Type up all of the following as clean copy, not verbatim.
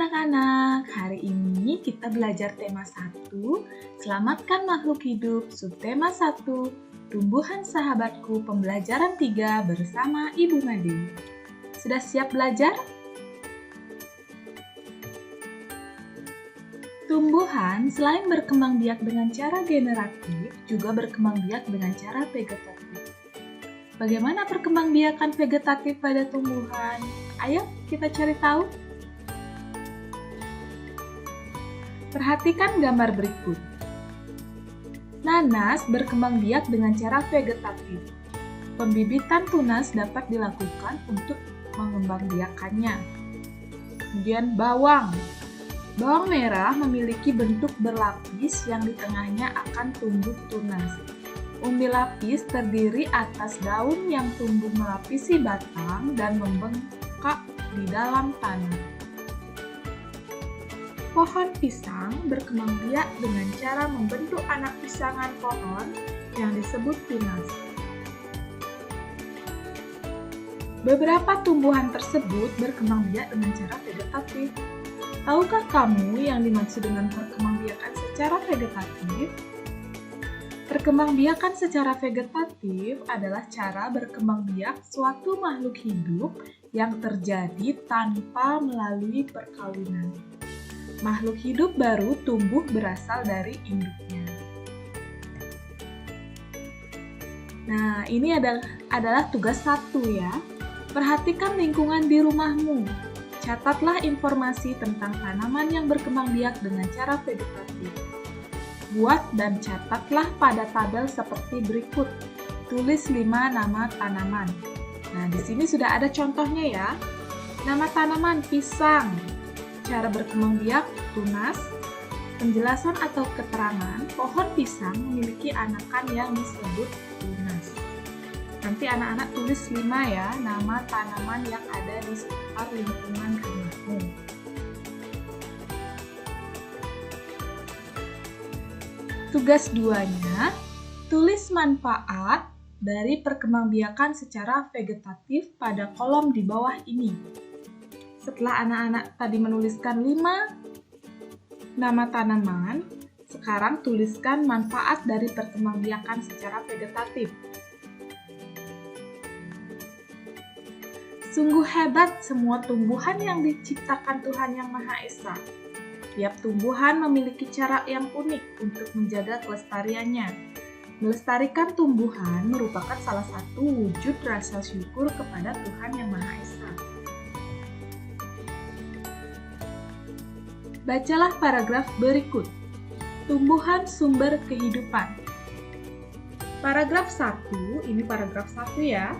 anak-anak, hari ini kita belajar tema 1, Selamatkan Makhluk Hidup, subtema 1, Tumbuhan Sahabatku, pembelajaran 3 bersama Ibu Made. Sudah siap belajar? Tumbuhan selain berkembang biak dengan cara generatif, juga berkembang biak dengan cara vegetatif. Bagaimana perkembangbiakan vegetatif pada tumbuhan? Ayo kita cari tahu. Perhatikan gambar berikut. Nanas berkembang biak dengan cara vegetatif. Pembibitan tunas dapat dilakukan untuk mengembangbiakannya. Kemudian bawang. Bawang merah memiliki bentuk berlapis yang di tengahnya akan tumbuh tunas. Umbi lapis terdiri atas daun yang tumbuh melapisi batang dan membengkak di dalam tanah. Pohon pisang berkembang biak dengan cara membentuk anak pisangan pohon yang disebut tunas. Beberapa tumbuhan tersebut berkembang biak dengan cara vegetatif. Tahukah kamu yang dimaksud dengan perkembangbiakan secara vegetatif? Perkembangbiakan secara vegetatif adalah cara berkembang biak suatu makhluk hidup yang terjadi tanpa melalui perkawinan. Makhluk hidup baru tumbuh berasal dari induknya. Nah, ini adalah tugas 1 ya. Perhatikan lingkungan di rumahmu. Catatlah informasi tentang tanaman yang berkembang biak dengan cara vegetatif. Buat dan catatlah pada tabel seperti berikut. Tulis 5 nama tanaman. Nah, di sini sudah ada contohnya ya. Nama tanaman pisang. Cara berkembang biak, tunas. Penjelasan atau keterangan, pohon pisang memiliki anakan yang disebut tunas. Nanti anak-anak tulis 5 ya, nama tanaman yang ada di sekitar lingkungan rumahmu. Tugas 2-nya, tulis manfaat dari perkembangbiakan secara vegetatif pada kolom di bawah ini. Setelah anak-anak tadi menuliskan 5 nama tanaman, sekarang tuliskan manfaat dari perkembangbiakan secara vegetatif. Sungguh hebat semua tumbuhan yang diciptakan Tuhan Yang Maha Esa. Tiap tumbuhan memiliki cara yang unik untuk menjaga kelestariannya. Melestarikan tumbuhan merupakan salah satu wujud rasa syukur kepada Tuhan Yang Maha Esa. Bacalah paragraf berikut. Tumbuhan sumber kehidupan. Paragraf 1, ini paragraf 1 ya.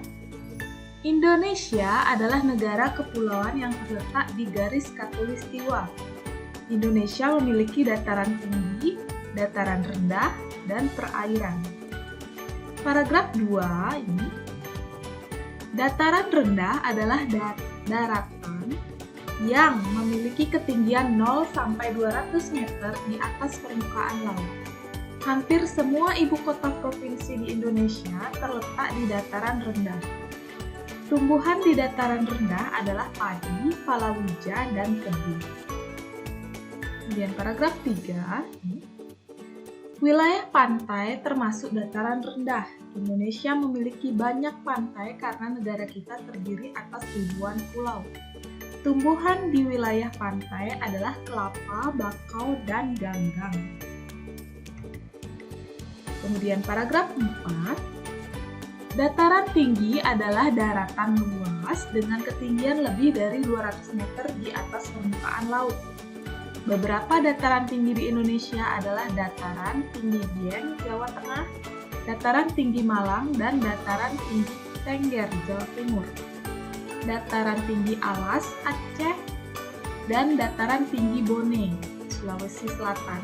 Indonesia adalah negara kepulauan yang terletak di garis khatulistiwa. Indonesia memiliki dataran tinggi, dataran rendah, dan perairan. Paragraf 2 ini. Dataran rendah adalah daratan yang memiliki ketinggian 0 sampai 200 meter di atas permukaan laut. Hampir semua ibu kota provinsi di Indonesia terletak di dataran rendah. Tumbuhan di dataran rendah adalah padi, palawija, dan tebu. Kemudian paragraf 3. Wilayah pantai termasuk dataran rendah. Indonesia memiliki banyak pantai karena negara kita terdiri atas ribuan pulau. Tumbuhan di wilayah pantai adalah kelapa, bakau, dan ganggang. Kemudian paragraf 4. Dataran tinggi adalah daratan luas dengan ketinggian lebih dari 200 meter di atas permukaan laut. Beberapa dataran tinggi di Indonesia adalah Dataran Tinggi Dieng, Jawa Tengah, Dataran Tinggi Malang, dan Dataran Tinggi Tengger, Jawa Timur. Dataran Tinggi Alas, Aceh, dan Dataran Tinggi Bone, Sulawesi Selatan.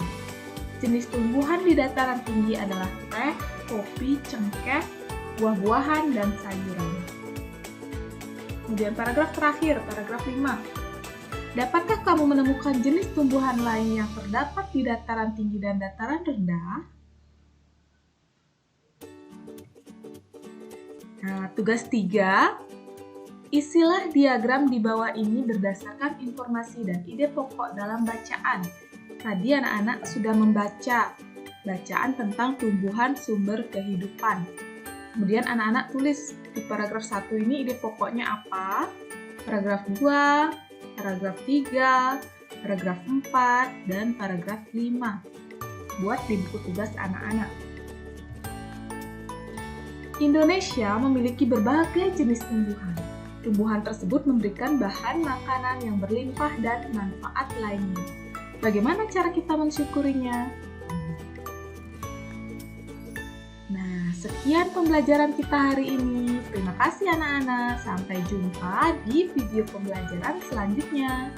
Jenis tumbuhan di dataran tinggi adalah teh, kopi, cengkeh, buah-buahan, dan sayuran. Kemudian paragraf terakhir, paragraf 5. Dapatkah kamu menemukan jenis tumbuhan lain yang terdapat di dataran tinggi dan dataran rendah? Nah, tugas 3. Isilah diagram di bawah ini berdasarkan informasi dan ide pokok dalam bacaan. Tadi anak-anak sudah membaca bacaan tentang tumbuhan sumber kehidupan. Kemudian anak-anak tulis di paragraf 1 ini ide pokoknya apa, paragraf 2, paragraf 3, paragraf 4, dan paragraf 5. Buat di buku tugas anak-anak. Indonesia memiliki berbagai jenis tumbuhan. Tumbuhan tersebut memberikan bahan makanan yang berlimpah dan manfaat lainnya. Bagaimana cara kita mensyukurinya? Nah, sekian pembelajaran kita hari ini. Terima kasih anak-anak. Sampai jumpa di video pembelajaran selanjutnya.